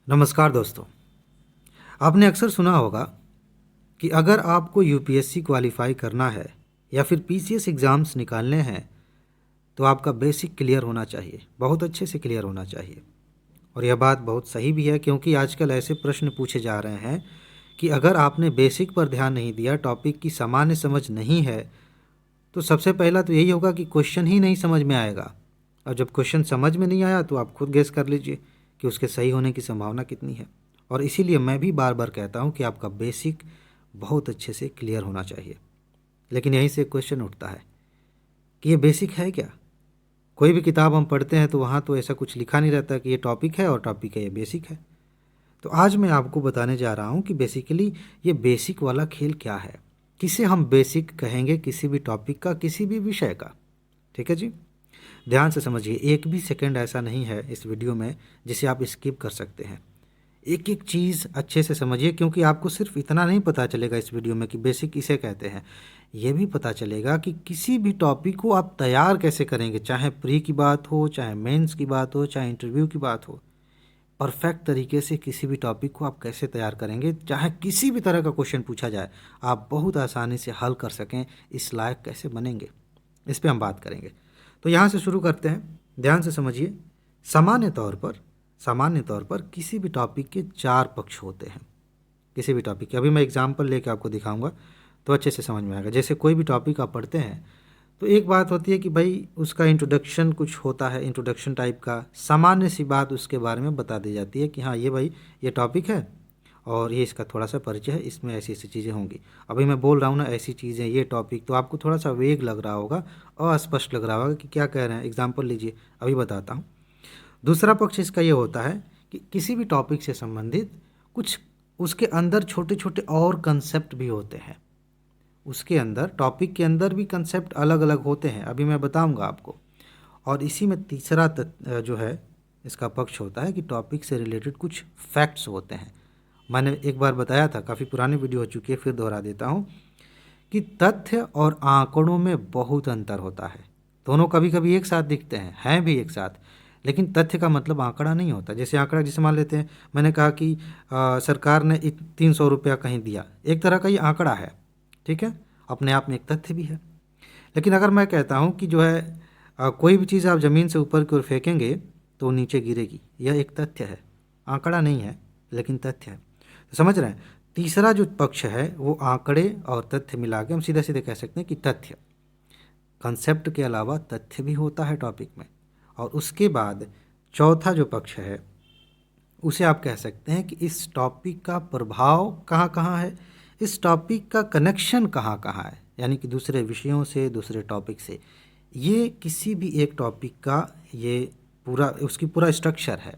नमस्कार दोस्तों। आपने अक्सर सुना होगा कि अगर आपको यूपीएससी क्वालिफाई करना है या फिर पीसीएस एग्ज़ाम्स निकालने हैं तो आपका बेसिक क्लियर होना चाहिए, बहुत अच्छे से क्लियर होना चाहिए। और यह बात बहुत सही भी है क्योंकि आजकल ऐसे प्रश्न पूछे जा रहे हैं कि अगर आपने बेसिक पर ध्यान नहीं दिया, टॉपिक की सामान्य समझ नहीं है, तो सबसे पहला तो यही होगा कि क्वेश्चन ही नहीं समझ में आएगा। और जब क्वेश्चन समझ में नहीं आया तो आप खुद गेस कर लीजिए कि उसके सही होने की संभावना कितनी है। और इसीलिए मैं भी बार बार कहता हूँ कि आपका बेसिक बहुत अच्छे से क्लियर होना चाहिए। लेकिन यहीं से क्वेश्चन उठता है कि ये बेसिक है क्या? कोई भी किताब हम पढ़ते हैं तो वहाँ तो ऐसा कुछ लिखा नहीं रहता कि ये टॉपिक है और टॉपिक है, ये बेसिक है। तो आज मैं आपको बताने जा रहा हूँ कि बेसिकली ये बेसिक वाला खेल क्या है, किसे हम बेसिक कहेंगे किसी भी टॉपिक का, किसी भी विषय का। ठीक है जी, ध्यान से समझिए। एक भी सेकंड ऐसा नहीं है इस वीडियो में जिसे आप स्किप कर सकते हैं। एक एक चीज़ अच्छे से समझिए क्योंकि आपको सिर्फ इतना नहीं पता चलेगा इस वीडियो में कि बेसिक किसे कहते हैं, ये भी पता चलेगा कि किसी भी टॉपिक को आप तैयार कैसे करेंगे, चाहे प्री की बात हो, चाहे मेंस की बात हो, चाहे इंटरव्यू की बात हो। परफेक्ट तरीके से किसी भी टॉपिक को आप कैसे तैयार करेंगे, चाहे किसी भी तरह का क्वेश्चन पूछा जाए आप बहुत आसानी से हल कर सकें, इस लायक कैसे बनेंगे, इस पे हम बात करेंगे। तो यहाँ से शुरू करते हैं, ध्यान से समझिए। सामान्य तौर पर किसी भी टॉपिक के चार पक्ष होते हैं। किसी भी टॉपिक के, अभी मैं एग्जांपल लेके आपको दिखाऊंगा तो अच्छे से समझ में आएगा। जैसे कोई भी टॉपिक आप पढ़ते हैं तो एक बात होती है कि भाई उसका इंट्रोडक्शन कुछ होता है, इंट्रोडक्शन टाइप का सामान्य सी बात उसके बारे में बता दी जाती है कि हाँ ये भाई ये टॉपिक है और ये इसका थोड़ा सा परिचय है, इसमें ऐसी ऐसी चीज़ें होंगी। अभी मैं बोल रहा हूँ ना ऐसी चीज़ें, ये टॉपिक, तो आपको थोड़ा सा वेग लग रहा होगा, अस्पष्ट लग रहा होगा कि क्या कह रहे हैं। एग्जाम्पल लीजिए, अभी बताता हूँ। दूसरा पक्ष इसका ये होता है कि किसी भी टॉपिक से संबंधित कुछ उसके अंदर छोटे छोटे और कंसेप्ट भी होते हैं। उसके अंदर, टॉपिक के अंदर भी कंसेप्ट अलग अलग होते हैं, अभी मैं बताऊंगा आपको। और इसी में तीसरा जो है इसका पक्ष होता है कि टॉपिक से रिलेटेड कुछ फैक्ट्स होते हैं। मैंने एक बार बताया था, काफ़ी पुरानी वीडियो हो चुकी है, फिर दोहरा देता हूँ कि तथ्य और आंकड़ों में बहुत अंतर होता है। दोनों कभी कभी एक साथ दिखते हैं भी एक साथ, लेकिन तथ्य का मतलब आंकड़ा नहीं होता। जैसे आंकड़ा जिसे मान लेते हैं, मैंने कहा कि सरकार ने 300 रुपया कहीं दिया, एक तरह का ये आंकड़ा है, ठीक है, अपने आप में एक तथ्य भी है। लेकिन अगर मैं कहता हूँ कि जो है कोई भी चीज़ आप ज़मीन से ऊपर की ओर फेंकेंगे तो वो नीचे गिरेगी, यह एक तथ्य है, आंकड़ा नहीं है लेकिन तथ्य है। तो समझ रहे हैं, तीसरा जो पक्ष है वो आंकड़े और तथ्य मिला के हम सीधे सीधे कह सकते हैं कि तथ्य, कंसेप्ट के अलावा तथ्य भी होता है टॉपिक में। और उसके बाद चौथा जो पक्ष है उसे आप कह सकते हैं कि इस टॉपिक का प्रभाव कहाँ कहाँ है, इस टॉपिक का कनेक्शन कहाँ कहाँ है, यानी कि दूसरे विषयों से, दूसरे टॉपिक से। ये किसी भी एक टॉपिक का ये पूरा, उसकी पूरा स्ट्रक्चर है।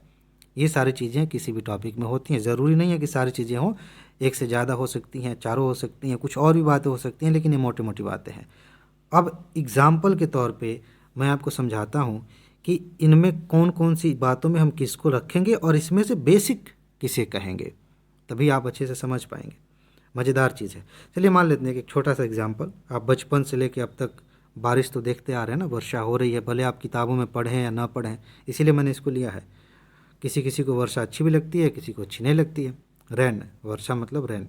ये सारी चीज़ें किसी भी टॉपिक में होती हैं, ज़रूरी नहीं है कि सारी चीज़ें हों, एक से ज़्यादा हो सकती हैं, चारों हो सकती हैं, कुछ और भी बातें हो सकती हैं, लेकिन ये मोटी मोटी बातें हैं। अब एग्ज़ाम्पल के तौर पे मैं आपको समझाता हूँ कि इनमें कौन कौन सी बातों में हम किसको रखेंगे और इसमें से बेसिक किसे कहेंगे, तभी आप अच्छे से समझ पाएंगे। मज़ेदार चीज़ है। चलिए मान लेते हैं कि एक छोटा सा एग्जाम्पल, आप बचपन से लेके अब तक बारिश तो देखते आ रहे हैं ना, वर्षा हो रही है, भले आप किताबों में पढ़ें या ना पढ़ें, इसीलिए मैंने इसको लिया है। किसी किसी को वर्षा अच्छी भी लगती है, किसी को अच्छी नहीं लगती है। रैन, वर्षा मतलब रैन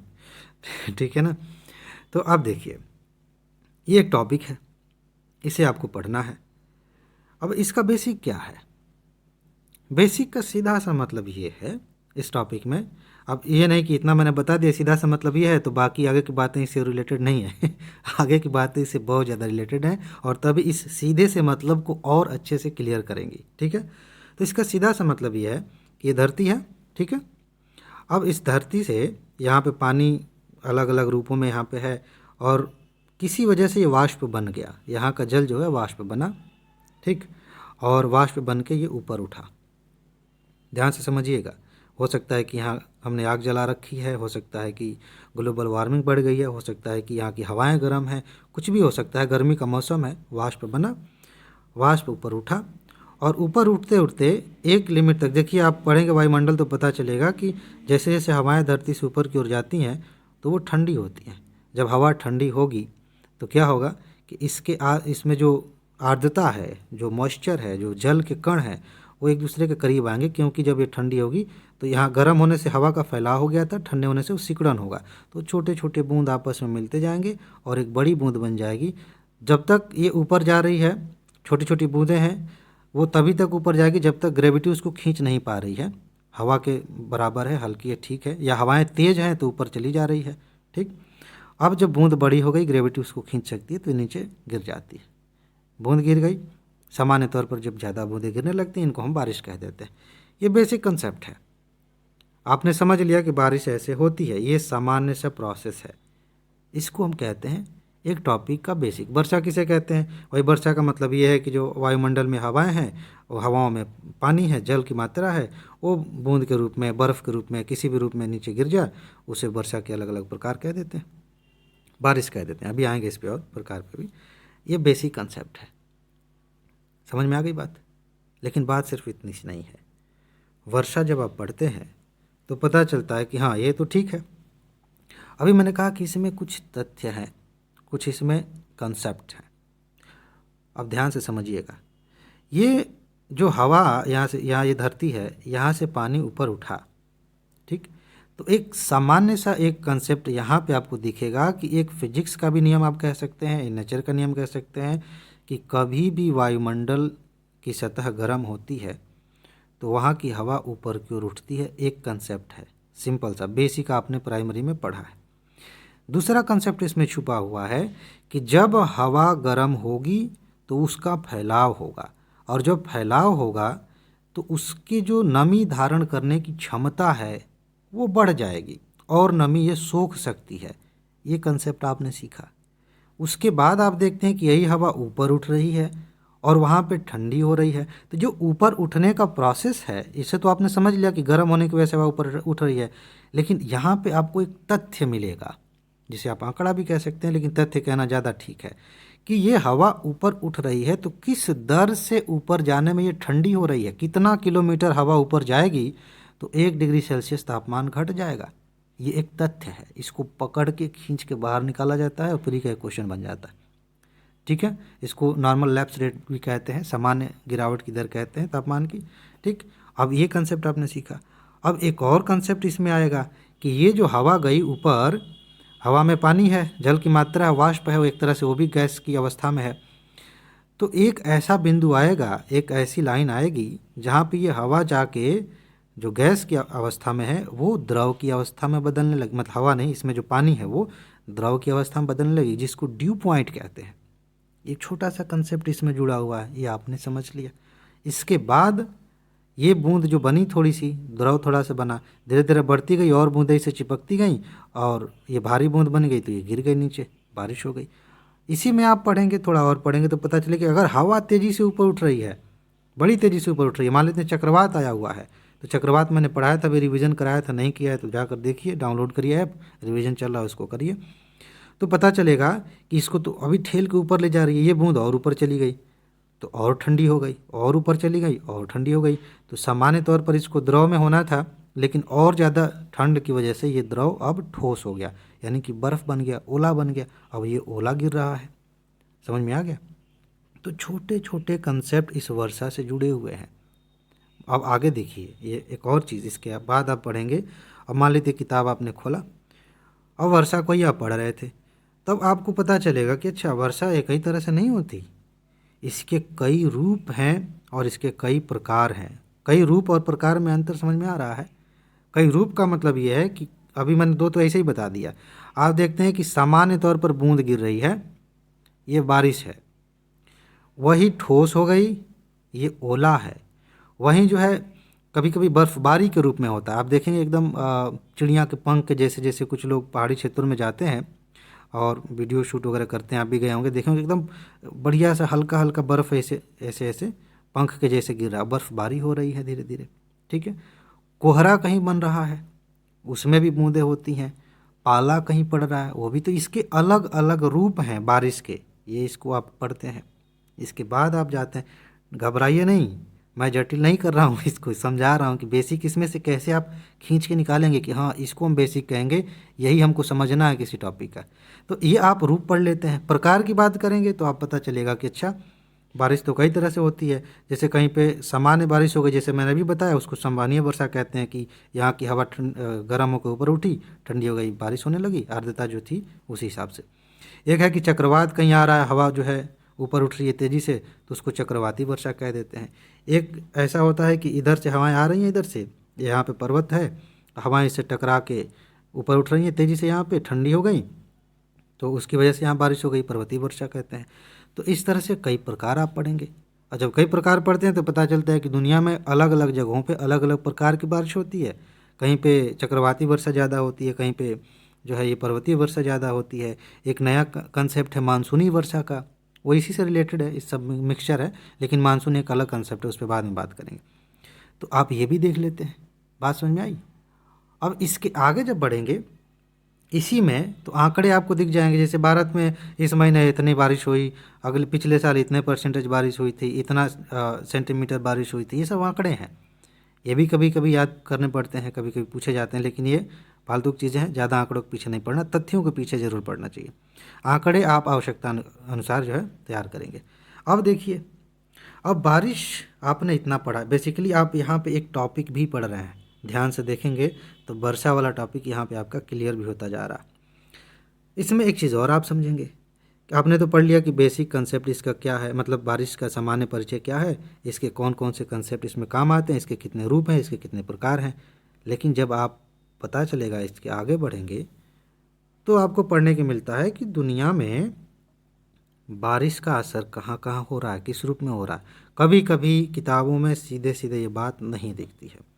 ठीक है ना। तो अब देखिए, ये एक टॉपिक है, इसे आपको पढ़ना है। अब इसका बेसिक क्या है? बेसिक का सीधा सा मतलब ये है इस टॉपिक में, अब ये नहीं कि इतना मैंने बता दिया सीधा सा मतलब ये है तो बाकी आगे की बातें इससे रिलेटेड नहीं है आगे की बातें इससे बहुत ज़्यादा रिलेटेड हैं और तभी इस सीधे से मतलब को और अच्छे से क्लियर करेंगी। ठीक है, तो इसका सीधा सा मतलब ये है कि ये धरती है, ठीक है। अब इस धरती से यहाँ पे पानी अलग अलग रूपों में यहाँ पे है और किसी वजह से ये वाष्प बन गया, यहाँ का जल जो है वाष्प बना, ठीक, और वाष्प बन के ये ऊपर उठा। ध्यान से समझिएगा, हो सकता है कि यहाँ हमने आग जला रखी है, हो सकता है कि ग्लोबल वार्मिंग बढ़ गई है, हो सकता है कि यहाँ की हवाएं गर्म हैं, कुछ भी हो सकता है, गर्मी का मौसम है, वाष्प बना, वाष्प ऊपर उठा और ऊपर उठते उठते एक लिमिट तक, देखिए आप पढ़ेंगे वायुमंडल तो पता चलेगा कि जैसे जैसे हवाएं धरती से ऊपर की ओर जाती हैं तो वो ठंडी होती हैं। जब हवा ठंडी होगी तो क्या होगा कि इसमें जो आर्द्रता है, जो मॉइस्चर है, जो जल के कण हैं, वो एक दूसरे के करीब आएंगे, क्योंकि जब ये ठंडी होगी तो यहाँ गर्म होने से हवा का फैलाव हो गया था, ठंडे होने से वो सिकुड़न होगा, तो छोटे छोटे बूंद आपस में मिलते जाएंगे और एक बड़ी बूंद बन जाएगी। जब तक ये ऊपर जा रही है, छोटी छोटी बूंदें हैं, वो तभी तक ऊपर जाएगी जब तक ग्रेविटी उसको खींच नहीं पा रही है, हवा के बराबर है, हल्की है, ठीक है, या हवाएं तेज हैं तो ऊपर चली जा रही है, ठीक। अब जब बूंद बड़ी हो गई, ग्रेविटी उसको खींच सकती है तो नीचे गिर जाती है, बूंद गिर गई। सामान्य तौर पर जब ज़्यादा बूंदें गिरने लगती हैं इनको हम बारिश कह देते हैं। ये बेसिक कंसेप्ट है, आपने समझ लिया कि बारिश ऐसे होती है, ये सामान्य सा प्रोसेस है, इसको हम कहते हैं एक टॉपिक का बेसिक। वर्षा किसे कहते हैं? वही वर्षा का मतलब ये है कि जो वायुमंडल में हवाएं हैं, वो हवाओं में पानी है, जल की मात्रा है, वो बूंद के रूप में, बर्फ़ के रूप में, किसी भी रूप में नीचे गिर जाए, उसे वर्षा के अलग अलग प्रकार कह देते हैं, बारिश कह देते हैं। अभी आएंगे इस पे और प्रकार पे भी। ये बेसिक कंसेप्ट है, समझ में आ गई बात। लेकिन बात सिर्फ इतनी सी नहीं है, वर्षा जब आप पढ़ते हैं तो पता चलता है कि हाँ ये तो ठीक है। अभी मैंने कहा कि इसमें कुछ तथ्य हैं, कुछ इसमें कंसेप्ट हैं, अब ध्यान से समझिएगा। ये जो हवा यहाँ से, यहाँ ये धरती है, यहाँ से पानी ऊपर उठा, ठीक, तो एक सामान्य सा एक कंसेप्ट यहाँ पे आपको दिखेगा कि एक फिजिक्स का भी नियम आप कह सकते हैं, नेचर का नियम कह सकते हैं, कि कभी भी वायुमंडल की सतह गर्म होती है तो वहाँ की हवा ऊपर की ओर उठती है। एक कंसेप्ट है, सिंपल सा, बेसिक आपने प्राइमरी में पढ़ा है। दूसरा कंसेप्ट इसमें छुपा हुआ है कि जब हवा गर्म होगी तो उसका फैलाव होगा, और जब फैलाव होगा तो उसकी जो नमी धारण करने की क्षमता है वो बढ़ जाएगी, और नमी ये सोख सकती है। ये कंसेप्ट आपने सीखा। उसके बाद आप देखते हैं कि यही हवा ऊपर उठ रही है और वहाँ पे ठंडी हो रही है। तो जो ऊपर उठने का प्रोसेस है, इसे तो आपने समझ लिया कि गर्म होने की वजह से हवा ऊपर उठ रही है, लेकिन यहाँ पे आपको एक तथ्य मिलेगा, जिसे आप आंकड़ा भी कह सकते हैं, लेकिन तथ्य कहना ज़्यादा ठीक है, कि ये हवा ऊपर उठ रही है तो किस दर से ऊपर जाने में ये ठंडी हो रही है, कितना किलोमीटर हवा ऊपर जाएगी तो 1 डिग्री सेल्सियस तापमान घट जाएगा। ये एक तथ्य है, इसको पकड़ के खींच के बाहर निकाला जाता है और फ्री का क्वेश्चन बन जाता है, ठीक है। इसको नॉर्मल लैप्स रेट भी कहते हैं, सामान्य गिरावट की दर कहते हैं तापमान की, ठीक। अब ये कंसेप्ट आपने सीखा। अब एक और कंसेप्ट इसमें आएगा कि ये जो हवा गई ऊपर, हवा में पानी है, जल की मात्रा है, वाष्प है, वो एक तरह से वो भी गैस की अवस्था में है, तो एक ऐसा बिंदु आएगा, एक ऐसी लाइन आएगी जहाँ पे ये हवा जाके जो गैस की अवस्था में है वो द्रव की अवस्था में बदलने लगे, मतलब हवा नहीं, इसमें जो पानी है वो द्रव की अवस्था में बदलने लगी, जिसको ड्यू पॉइंट कहते हैं। एक छोटा सा कंसेप्ट इसमें जुड़ा हुआ है, ये आपने समझ लिया। इसके बाद ये बूंद जो बनी, थोड़ी सी द्रव थोड़ा सा बना, धीरे धीरे बढ़ती गई और बूंदें इसे चिपकती गई और ये भारी बूंद बन गई तो ये गिर गई नीचे, बारिश हो गई। इसी में आप पढ़ेंगे, थोड़ा और पढ़ेंगे तो पता चले कि अगर हवा तेज़ी से ऊपर उठ रही है, बड़ी तेज़ी से ऊपर उठ रही है, मान लेते हैं चक्रवात आया हुआ है, तो चक्रवात मैंने पढ़ाया था, अभी रिवीजन कराया था, नहीं किया है तो जाकर देखिए, डाउनलोड करिए ऐप, रिवीजन चल रहा है उसको करिए, तो पता चलेगा कि इसको तो अभी ठेल के ऊपर ले जा रही है, ये बूंद और ऊपर चली गई तो और ठंडी हो गई, और ऊपर चली गई और ठंडी हो गई। तो सामान्य तौर पर इसको द्रव में होना था, लेकिन और ज़्यादा ठंड की वजह से ये द्रव अब ठोस हो गया, यानी कि बर्फ़ बन गया, ओला बन गया, अब ये ओला गिर रहा है। समझ में आ गया? तो छोटे छोटे कंसेप्ट इस वर्षा से जुड़े हुए हैं। अब आगे देखिए, ये एक और चीज़ इसके बाद आप पढ़ेंगे। अब मान लीजिए किताब आपने खोला और वर्षा को ही आप पढ़ रहे थे, तब आपको पता चलेगा कि अच्छा, वर्षा एक ही तरह से नहीं होती, इसके कई रूप हैं और इसके कई प्रकार हैं। कई रूप और प्रकार में अंतर समझ में आ रहा है? कई रूप का मतलब ये है कि अभी मैंने दो तो ऐसे ही बता दिया। आप देखते हैं कि सामान्य तौर पर बूंद गिर रही है, ये बारिश है, वही ठोस हो गई, ये ओला है। वहीं जो है कभी कभी बर्फ़बारी के रूप में होता है। आप देखेंगे एकदम चिड़िया के पंख के जैसे, जैसे कुछ लोग पहाड़ी क्षेत्रों में जाते हैं और वीडियो शूट वगैरह करते हैं, आप भी गए होंगे, देखेंगे एकदम बढ़िया सा हल्का हल्का बर्फ़ ऐसे ऐसे ऐसे पंख के जैसे गिर रहा है, बर्फ़बारी हो रही है धीरे धीरे, ठीक है। कोहरा कहीं बन रहा है, उसमें भी बूंदें होती हैं, पाला कहीं पड़ रहा है, वो भी। तो इसके अलग अलग रूप हैं बारिश के, ये इसको आप पढ़ते हैं। इसके बाद आप जाते हैं, घबराइए नहीं, मैं जटिल नहीं कर रहा हूँ, इसको समझा रहा हूँ कि बेसिक इसमें से कैसे आप खींच के निकालेंगे कि हाँ इसको हम बेसिक कहेंगे, यही हमको समझना है किसी टॉपिक का। तो ये आप रूप पढ़ लेते हैं। प्रकार की बात करेंगे तो आप पता चलेगा कि अच्छा, बारिश तो कई तरह से होती है, जैसे कहीं पे सामान्य बारिश हो गई, जैसे मैंने अभी बताया, उसको संवहनीय वर्षा कहते हैं कि यहाँ की हवा गर्म होकर ऊपर उठी, ठंडी हो गई, बारिश होने लगी, आर्द्रता जो थी उसी हिसाब से। एक है कि चक्रवात कहीं आ रहा है, हवा जो है ऊपर उठ रही है तेज़ी से, तो उसको चक्रवाती वर्षा कह देते हैं। एक ऐसा होता है कि इधर से हवाएं आ रही हैं, इधर से, यहाँ पे पर्वत है, हवाएं इससे टकरा के ऊपर उठ रही हैं तेज़ी से, यहाँ पे ठंडी हो गई, तो उसकी वजह से यहाँ बारिश हो गई, पर्वतीय वर्षा कहते हैं। तो इस तरह से कई प्रकार आप पढ़ेंगे, और जब कई प्रकार पढ़ते हैं तो पता चलता है कि दुनिया में अलग अलग जगहों पे अलग अलग प्रकार की बारिश होती है। कहीं पे चक्रवाती वर्षा ज़्यादा होती है, कहीं पे जो है ये पर्वतीय वर्षा ज़्यादा होती है। एक नया कंसेप्ट है मानसूनी वर्षा का, वो इसी से रिलेटेड है, इस सब मिक्सचर है, लेकिन मानसून एक अलग कंसेप्ट है, उस पर बाद में बात करेंगे। तो आप ये भी देख लेते हैं, बात समझ में आई। अब इसके आगे जब बढ़ेंगे इसी में, तो आंकड़े आपको दिख जाएंगे, जैसे भारत में इस महीने इतनी बारिश हुई, अगले पिछले साल इतने परसेंटेज बारिश हुई थी, इतना सेंटीमीटर बारिश हुई थी, ये सब आंकड़े हैं। ये भी कभी कभी याद करने पड़ते हैं, कभी कभी पूछे जाते हैं, लेकिन ये फालतू की चीज़ें हैं, ज़्यादा आंकड़ों के पीछे नहीं पड़ना, तथ्यों के पीछे ज़रूर पड़ना चाहिए। आंकड़े आप आवश्यकता अनुसार जो है तैयार करेंगे। अब देखिए, अब बारिश आपने इतना पढ़ा, बेसिकली आप यहाँ पे एक टॉपिक भी पढ़ रहे हैं, ध्यान से देखेंगे तो वर्षा वाला टॉपिक यहाँ पे आपका क्लियर भी होता जा रहा। इसमें एक चीज़ और आप समझेंगे कि आपने तो पढ़ लिया कि बेसिक कंसेप्ट इसका क्या है, मतलब बारिश का सामान्य परिचय क्या है, इसके कौन कौन से कंसेप्ट इसमें काम आते हैं, इसके कितने रूप हैं, इसके कितने प्रकार हैं। लेकिन जब आप पता चलेगा, इसके आगे बढ़ेंगे, तो आपको पढ़ने को मिलता है कि दुनिया में बारिश का असर कहाँ कहाँ हो रहा है, किस रूप में हो रहा है। कभी कभी किताबों में सीधे सीधे ये बात नहीं दिखती है।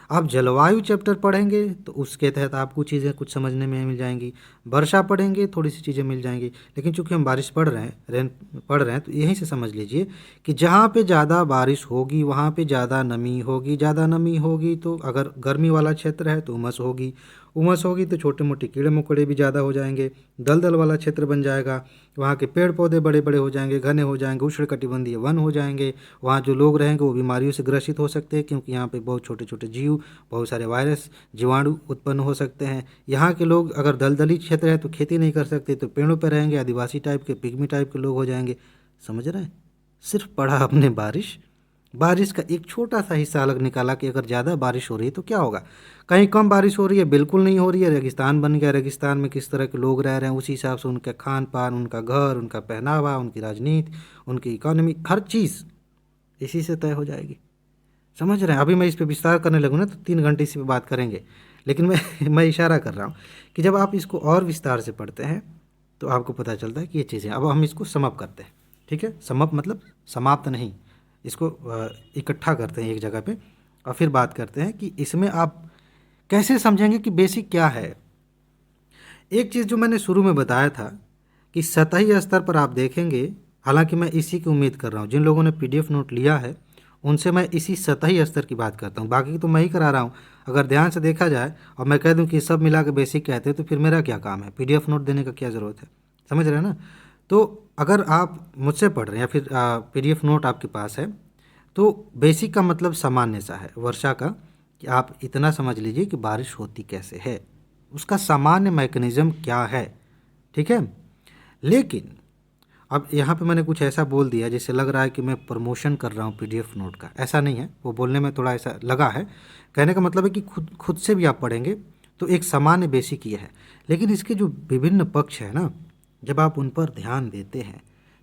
आप जलवायु चैप्टर पढ़ेंगे तो उसके तहत आपको चीज़ें कुछ समझने में मिल जाएंगी, वर्षा पढ़ेंगे थोड़ी सी चीज़ें मिल जाएंगी। लेकिन चूंकि हम बारिश पढ़ रहे हैं, पढ़ रहे हैं, तो यहीं से समझ लीजिए कि जहाँ पे ज़्यादा बारिश होगी वहाँ पे ज़्यादा नमी होगी, ज़्यादा नमी होगी तो अगर गर्मी वाला क्षेत्र है तो उमस होगी, उमस होगी तो छोटे मोटे कीड़े मकोड़े भी ज़्यादा हो जाएंगे, दलदल वाला क्षेत्र बन जाएगा, वहाँ के पेड़ पौधे बड़े बड़े हो जाएंगे, घने हो जाएंगे, उष्णकटिबंधीय वन हो जाएंगे, वहाँ जो लोग रहेंगे वो बीमारियों से ग्रसित हो सकते हैं, क्योंकि यहाँ पे बहुत छोटे छोटे जीव, बहुत सारे वायरस, जीवाणु उत्पन्न हो सकते हैं। यहाँ के लोग अगर दलदली क्षेत्र है तो खेती नहीं कर सकते, तो पेड़ों पर रहेंगे, आदिवासी टाइप के, पिग्मी टाइप के लोग हो जाएंगे। समझ रहे हैं? सिर्फ पढ़ा आपने बारिश, बारिश का एक छोटा सा हिस्सा अलग निकाला कि अगर ज़्यादा बारिश हो रही है तो क्या होगा, कहीं कम बारिश हो रही है, बिल्कुल नहीं हो रही है, रेगिस्तान बन गया, रेगिस्तान में किस तरह के लोग रह रहे हैं, उसी हिसाब से उनका खान पान, उनका घर, उनका पहनावा, उनकी राजनीति, उनकी इकोनॉमी, हर चीज़ इसी से तय हो जाएगी। समझ रहे हैं? अभी मैं इस पर विस्तार करने लगूँ ना तो 3 घंटे इसी पे बात करेंगे, लेकिन मैं इशारा कर रहा हूँ कि जब आप इसको और विस्तार से पढ़ते हैं तो आपको पता चलता है कि ये चीज़ें। अब हम इसको समअप करते हैं, ठीक है? समअप मतलब समाप्त नहीं, इसको इकट्ठा करते हैं एक जगह पे और फिर बात करते हैं कि इसमें आप कैसे समझेंगे कि बेसिक क्या है। एक चीज़ जो मैंने शुरू में बताया था कि सतही स्तर पर आप देखेंगे, हालांकि मैं इसी की उम्मीद कर रहा हूँ, जिन लोगों ने पीडीएफ नोट लिया है उनसे मैं इसी सतही स्तर की बात करता हूँ, बाकी तो मैं ही करा रहा हूँ। अगर ध्यान से देखा जाए और मैं कह दूँ कि सब मिला के बेसिक कहते हैं तो फिर मेरा क्या काम है, पीडीएफ नोट देने का क्या ज़रूरत है। समझ रहे हैं ना? तो अगर आप मुझसे पढ़ रहे हैं या फिर पीडीएफ नोट आपके पास है, तो बेसिक का मतलब सामान्य सा है वर्षा का, कि आप इतना समझ लीजिए कि बारिश होती कैसे है, उसका सामान्य मैकेनिज़्म क्या है, ठीक है? लेकिन अब यहाँ पे मैंने कुछ ऐसा बोल दिया जिससे लग रहा है कि मैं प्रमोशन कर रहा हूँ पीडीएफ नोट का, ऐसा नहीं है। वो बोलने में थोड़ा ऐसा लगा है, कहने का मतलब है कि खुद से भी आप पढ़ेंगे तो एक सामान्य बेसिक ये है। लेकिन इसके जो विभिन्न पक्ष है ना, जब आप उन पर ध्यान देते हैं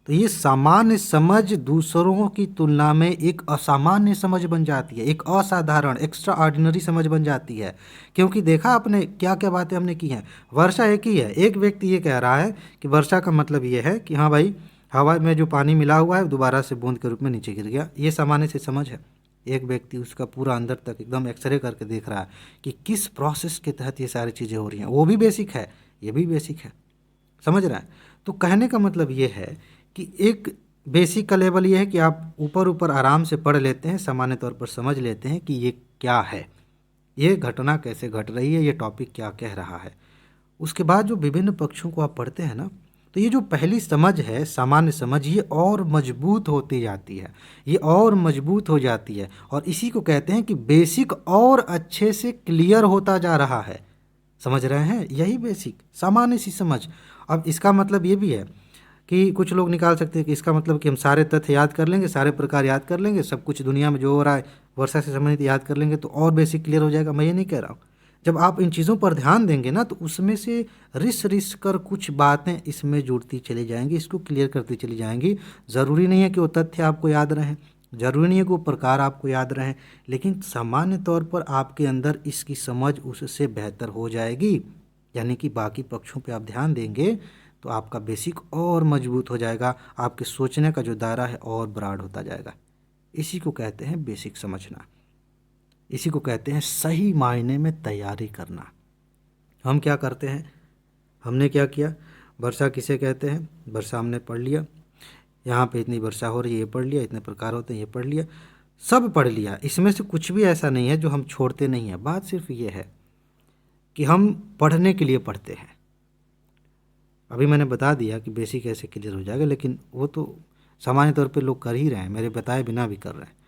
तो ये सामान्य समझ दूसरों की तुलना में एक असामान्य समझ बन जाती है, एक असाधारण एक्स्ट्रा ऑर्डिनरी समझ बन जाती है। क्योंकि देखा आपने क्या क्या बातें हमने की हैं। वर्षा एक ही है, एक व्यक्ति ये कह रहा है कि वर्षा का मतलब ये है कि हाँ भाई, हवा में जो पानी मिला हुआ है दोबारा से बूंद के रूप में नीचे गिर गया, ये सामान्य से समझ है। एक व्यक्ति उसका पूरा अंदर तक एकदम एक्सरे करके देख रहा है कि किस प्रोसेस के तहत ये सारी चीज़ें हो रही हैं, वो भी बेसिक है, ये भी बेसिक है। समझ रहे हैं? तो कहने का मतलब ये है कि एक बेसिक का लेवल ये है कि आप ऊपर ऊपर आराम से पढ़ लेते हैं, सामान्य तौर पर समझ लेते हैं कि ये क्या है, ये घटना कैसे घट रही है, ये टॉपिक क्या कह रहा है। उसके बाद जो विभिन्न पक्षों को आप पढ़ते हैं ना, तो ये जो पहली समझ है, सामान्य समझ, ये और मजबूत होती जाती है, ये और मजबूत हो जाती है, और इसी को कहते हैं कि बेसिक और अच्छे से क्लियर होता जा रहा है। समझ रहे हैं? यही बेसिक सामान्य सी समझ। अब इसका मतलब ये भी है कि कुछ लोग निकाल सकते हैं कि इसका मतलब कि हम सारे तथ्य याद कर लेंगे, सारे प्रकार याद कर लेंगे, सब कुछ दुनिया में जो हो रहा है वर्षा से संबंधित याद कर लेंगे तो और बेसिक क्लियर हो जाएगा। मैं ये नहीं कह रहा हूँ। जब आप इन चीज़ों पर ध्यान देंगे ना तो उसमें से रिस रिस कर कुछ बातें इसमें जुड़ती चली जाएंगी, इसको क्लियर करती चली जाएंगी। ज़रूरी नहीं है कि वो तथ्य आपको याद रहें, ज़रूरी नहीं है कि वो प्रकार आपको याद रहें, लेकिन सामान्य तौर पर आपके अंदर इसकी समझ उससे बेहतर हो जाएगी। यानी कि बाकी पक्षों पे आप ध्यान देंगे तो आपका बेसिक और मजबूत हो जाएगा, आपके सोचने का जो दायरा है और ब्रॉड होता जाएगा। इसी को कहते हैं बेसिक समझना, इसी को कहते हैं सही मायने में तैयारी करना। हम क्या करते हैं, हमने क्या किया, वर्षा किसे कहते हैं, वर्षा हमने पढ़ लिया, यहाँ पे इतनी वर्षा हो रही है ये पढ़ लिया, इतने प्रकार होते हैं ये पढ़ लिया, सब पढ़ लिया। इसमें से कुछ भी ऐसा नहीं है जो हम छोड़ते नहीं हैं। बात सिर्फ ये है कि हम पढ़ने के लिए पढ़ते हैं। अभी मैंने बता दिया कि बेसिक ऐसे क्लियर हो जाएगा, लेकिन वो तो सामान्य तौर पे लोग कर ही रहे हैं, मेरे बताए बिना भी कर रहे हैं।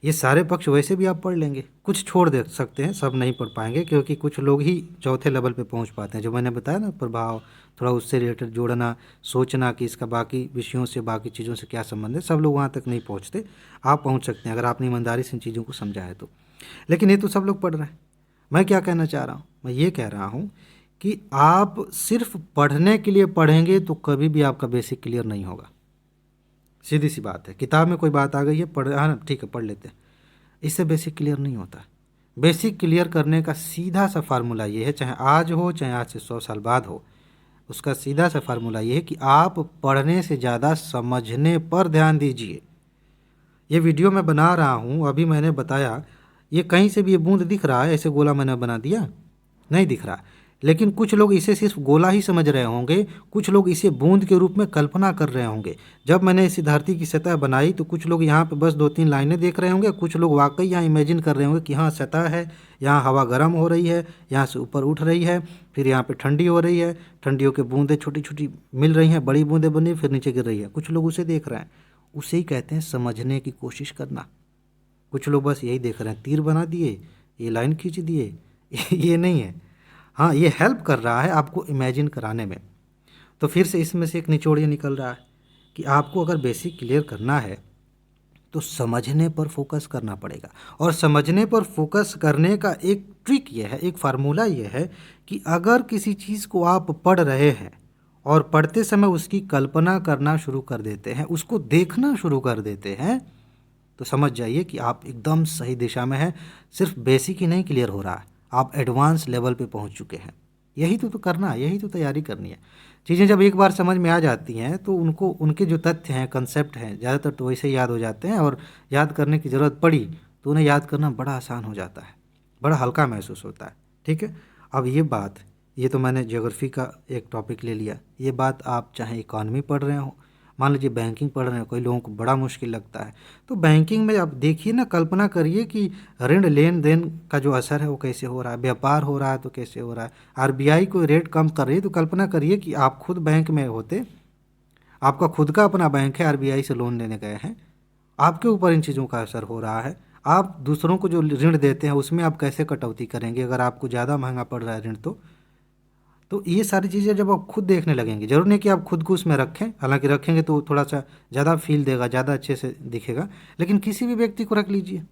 ये सारे पक्ष वैसे भी आप पढ़ लेंगे, कुछ छोड़ दे सकते हैं, सब नहीं पढ़ पाएंगे, क्योंकि कुछ लोग ही चौथे लेवल पे पहुंच पाते हैं। जो मैंने बताया ना, प्रभाव, थोड़ा उससे रिलेटेड जोड़ना, सोचना कि इसका बाकी विषयों से, बाकी चीज़ों से क्या संबंध है, सब लोग वहाँ तक नहीं पहुँचते। आप पहुँच सकते हैं अगर आपने ईमानदारी से इन चीज़ों को समझा है तो। लेकिन ये तो सब लोग पढ़ रहे हैं। मैं क्या कहना चाह रहा हूँ, मैं ये कह रहा हूँ कि आप सिर्फ पढ़ने के लिए पढ़ेंगे तो कभी भी आपका बेसिक क्लियर नहीं होगा। सीधी सी बात है, किताब में कोई बात आ गई है, पढ़, हाँ ठीक है पढ़ लेते हैं, इससे बेसिक क्लियर नहीं होता। बेसिक क्लियर करने का सीधा सा फार्मूला ये है, चाहे आज हो चाहे आज से 100 साल बाद हो, उसका सीधा सा फार्मूला ये है कि आप पढ़ने से ज़्यादा समझने पर ध्यान दीजिए। ये वीडियो मैं बना रहा हूँ, अभी मैंने बताया, ये कहीं से भी ये बूंद दिख रहा है, ऐसे गोला मैंने बना दिया, नहीं दिख रहा। लेकिन कुछ लोग इसे सिर्फ गोला ही समझ रहे होंगे, कुछ लोग इसे बूंद के रूप में कल्पना कर रहे होंगे। जब मैंने इस धरती की सतह बनाई तो कुछ लोग यहाँ पे बस 2-3 लाइनें देख रहे होंगे, कुछ लोग वाकई यहाँ इमेजिन कर रहे होंगे कि हाँ सतह है, यहाँ हवा गर्म हो रही है, यहाँ से ऊपर उठ रही है, फिर यहाँ पे ठंडी हो रही है, ठंडियों के बूंदें छोटी छोटी मिल रही हैं, बड़ी बूंदें बनी फिर नीचे गिर रही है। कुछ लोग उसे देख रहे हैं, उसे ही कहते हैं समझने की कोशिश करना। कुछ लोग बस यही देख रहे हैं, तीर बना दिए, ये लाइन खींच दिए, ये नहीं है। हाँ, ये हेल्प कर रहा है आपको इमेजिन कराने में। तो फिर से इसमें से एक निचोड़ ये निकल रहा है कि आपको अगर बेसिक क्लियर करना है तो समझने पर फोकस करना पड़ेगा। और समझने पर फोकस करने का एक ट्रिक ये है, एक फार्मूला ये है कि अगर किसी चीज़ को आप पढ़ रहे हैं और पढ़ते समय उसकी कल्पना करना शुरू कर देते हैं, उसको देखना शुरू कर देते हैं, तो समझ जाइए कि आप एकदम सही दिशा में हैं। सिर्फ बेसिक ही नहीं क्लियर हो रहा है, आप एडवांस लेवल पे पहुंच चुके हैं। यही तो करना है, यही तो तैयारी करनी है। चीज़ें जब एक बार समझ में आ जाती हैं तो उनको, उनके जो तथ्य हैं, कंसेप्ट हैं, ज़्यादातर तो वैसे ही याद हो जाते हैं, और याद करने की ज़रूरत पड़ी तो उन्हें याद करना बड़ा आसान हो जाता है, बड़ा हल्का महसूस होता है। ठीक है, अब ये बात, ये तो मैंने ज्योग्राफी का एक टॉपिक ले लिया। ये बात आप चाहे इकॉनमी पढ़ रहे हो, मान लीजिए बैंकिंग पढ़ रहे हैं, कोई लोगों को बड़ा मुश्किल लगता है, तो बैंकिंग में आप देखिए ना, कल्पना करिए कि ऋण लेन देन का जो असर है वो कैसे हो रहा है, व्यापार हो रहा है तो कैसे हो रहा है, आरबीआई कोई रेट कम कर रही है तो कल्पना करिए कि आप खुद बैंक में होते, आपका खुद का अपना बैंक है, आरबीआई से लोन लेने गए हैं, आपके ऊपर इन चीज़ों का असर हो रहा है। आप दूसरों को जो ऋण देते हैं उसमें आप कैसे कटौती करेंगे अगर आपको ज़्यादा महंगा पड़ रहा है ऋण तो ये सारी चीज़ें जब आप खुद देखने लगेंगे, जरूर नहीं कि आप खुद को उसमें रखें, हालांकि रखेंगे तो थोड़ा सा ज़्यादा फील देगा, ज़्यादा अच्छे से दिखेगा, लेकिन किसी भी व्यक्ति को रख लीजिए,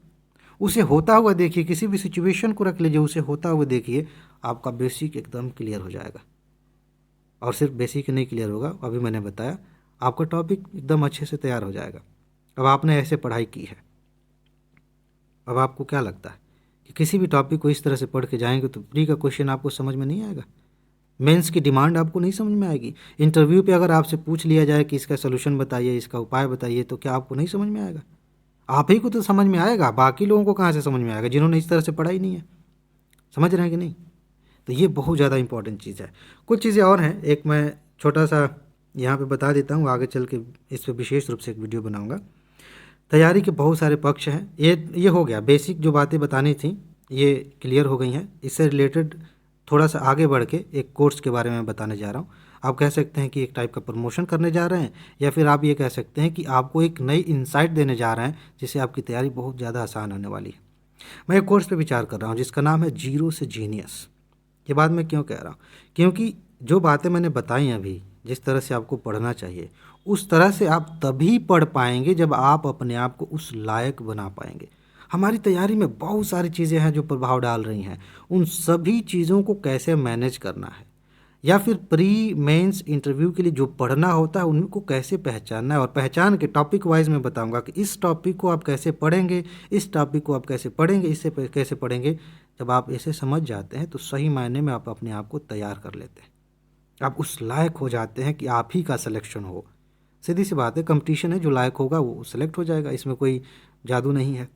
उसे होता हुआ देखिए, किसी भी सिचुएशन को रख लीजिए, उसे होता हुआ देखिए, आपका बेसिक एकदम क्लियर हो जाएगा। और सिर्फ बेसिक नहीं क्लियर होगा, अभी मैंने बताया, आपका टॉपिक एकदम अच्छे से तैयार हो जाएगा। अब आपने ऐसे पढ़ाई की है, अब आपको क्या लगता है कि किसी भी टॉपिक को इस तरह से पढ़ के जाएंगे तो प्री का क्वेश्चन आपको समझ में नहीं आएगा, मेंस की डिमांड आपको नहीं समझ में आएगी। इंटरव्यू पे अगर आपसे पूछ लिया जाए कि इसका सलूशन बताइए, इसका उपाय बताइए, तो क्या आपको नहीं समझ में आएगा? आप ही को तो समझ में आएगा, बाकी लोगों को कहाँ से समझ में आएगा जिन्होंने इस तरह से पढ़ाई नहीं है। समझ रहे हैं कि नहीं? तो ये बहुत ज़्यादा इंपॉर्टेंट चीज़ है। कुछ चीज़ें और हैं, एक मैं छोटा सा यहाँ पे बता देता हूँ, आगे चल के इस पर विशेष रूप से एक वीडियो बनाऊँगा। तैयारी के बहुत सारे पक्ष हैं, ये हो गया, बेसिक जो बातें बतानी थी ये क्लियर हो गई हैं। इससे रिलेटेड थोड़ा सा आगे बढ़ के एक कोर्स के बारे में बताने जा रहा हूँ। आप कह सकते हैं कि एक टाइप का प्रमोशन करने जा रहे हैं, या फिर आप ये कह सकते हैं कि आपको एक नई इंसाइट देने जा रहे हैं जिससे आपकी तैयारी बहुत ज़्यादा आसान होने वाली है। मैं एक कोर्स पे विचार कर रहा हूँ जिसका नाम है जीरो से जीनियस। ये बात मैं क्यों कह रहा हूँ, क्योंकि जो बातें मैंने बताई अभी जिस तरह से आपको पढ़ना चाहिए, उस तरह से आप तभी पढ़ पाएंगे जब आप अपने आप को उस लायक बना पाएंगे। हमारी तैयारी में बहुत सारी चीज़ें हैं जो प्रभाव डाल रही हैं, उन सभी चीज़ों को कैसे मैनेज करना है, या फिर प्री मेंस इंटरव्यू के लिए जो पढ़ना होता है उनको कैसे पहचानना है, और पहचान के टॉपिक वाइज मैं बताऊंगा कि इस टॉपिक को आप कैसे पढ़ेंगे, इस टॉपिक को आप कैसे पढ़ेंगे, इससे कैसे पढ़ेंगे। जब आप ऐसे समझ जाते हैं तो सही मायने में आप अपने आप को तैयार कर लेते हैं, आप उस लायक हो जाते हैं कि आप ही का सिलेक्शन हो। सीधी सी बात है, कंपटीशन है, जो लायक होगा वो सिलेक्ट हो जाएगा, इसमें कोई जादू नहीं है।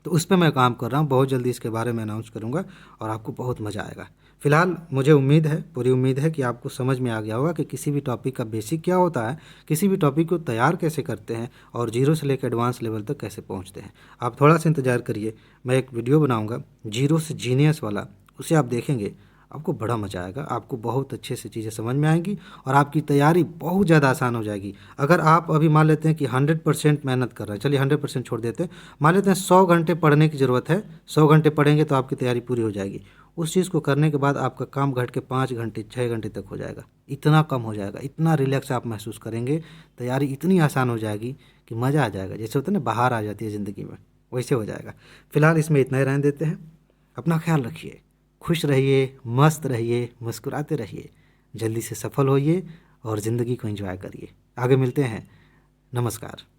तो उस पर मैं काम कर रहा हूँ, बहुत जल्दी इसके बारे में अनाउंस करूँगा और आपको बहुत मज़ा आएगा। फिलहाल मुझे उम्मीद है, पूरी उम्मीद है कि आपको समझ में आ गया होगा कि किसी भी टॉपिक का बेसिक क्या होता है, किसी भी टॉपिक को तैयार कैसे करते हैं और जीरो से लेकर एडवांस लेवल तक कैसे पहुँचते हैं। आप थोड़ा सा इंतज़ार करिए, मैं एक वीडियो बनाऊँगा जीरो से जीनियस वाला, उसे आप देखेंगे, आपको बड़ा मज़ा आएगा, आपको बहुत अच्छे से चीज़ें समझ में आएंगी और आपकी तैयारी बहुत ज़्यादा आसान हो जाएगी। अगर आप अभी मान लेते हैं कि 100% मेहनत कर रहे हैं, चलिए 100% छोड़ देते हैं, मान लेते हैं 100 घंटे पढ़ने की ज़रूरत है, 100 घंटे पढ़ेंगे तो आपकी तैयारी पूरी हो जाएगी। उस चीज़ को करने के बाद आपका काम घट के 5 घंटे 6 घंटे तक हो जाएगा, इतना कम हो जाएगा, इतना रिलैक्स आप महसूस करेंगे, तैयारी इतनी आसान हो जाएगी कि मज़ा आ जाएगा। जैसे होता है ना, बाहर आ जाती है ज़िंदगी में, वैसे हो जाएगा। फिलहाल इसमें इतना ही रहने देते हैं। अपना ख्याल रखिए, खुश रहिए, मस्त रहिए, मुस्कुराते रहिए, जल्दी से सफल होइए और ज़िंदगी को एंजॉय करिए। आगे मिलते हैं। नमस्कार।